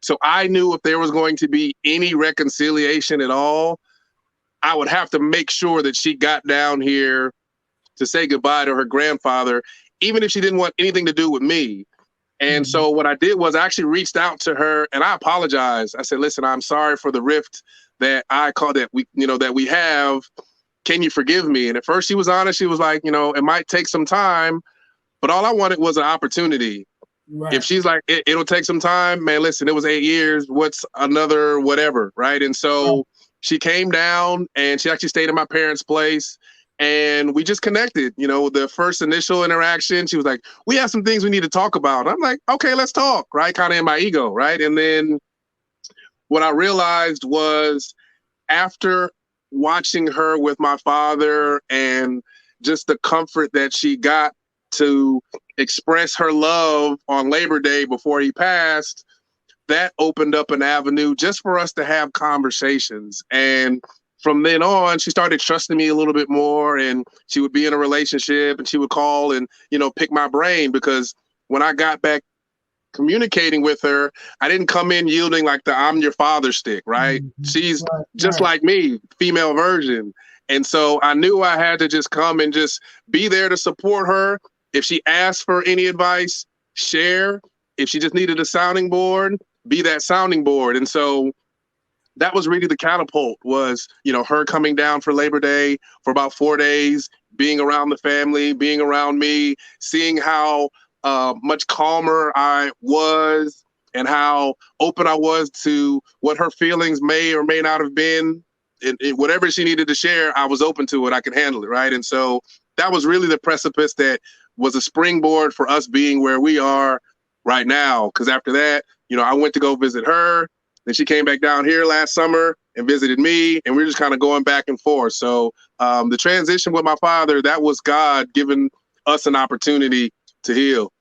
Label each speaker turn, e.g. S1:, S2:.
S1: So I knew if there was going to be any reconciliation at all, I would have to make sure that she got down here to say goodbye to her grandfather, even if she didn't want anything to do with me. And so what I did was I actually reached out to her and I apologized. I said, listen, I'm sorry for the rift that I call that that we have. Can you forgive me? And at first she was honest. She was like, it might take some time, but all I wanted was an opportunity.
S2: Right.
S1: If she's like, it'll take some time, man, listen, it was 8 years. What's another whatever, right? And so she came down and she actually stayed at my parents' place. And we just connected. The first initial interaction, she was like, we have some things we need to talk about. I'm like, okay, let's talk, right? Kind of in my ego, right? And then what I realized was after watching her with my father and just the comfort that she got to express her love on Labor Day before he passed, that opened up an avenue just for us to have conversations. And from then on, she started trusting me a little bit more, and she would be in a relationship and she would call and, pick my brain, because when I got back communicating with her, I didn't come in yielding like the I'm your father stick, right? She's just like me, female version. And so I knew I had to just come and just be there to support her. If she asked for any advice, share. If she just needed a sounding board, be that sounding board. And so that was really the catapult, was, her coming down for Labor Day for about 4 days, being around the family, being around me, seeing how much calmer I was and how open I was to what her feelings may or may not have been. And whatever she needed to share, I was open to it. I could handle it, right? And so that was really the precipice that was a springboard for us being where we are right now. Because after that, I went to go visit her. Then she came back down here last summer and visited me, and we were just kind of going back and forth. So the transition with my father, that was God giving us an opportunity to heal.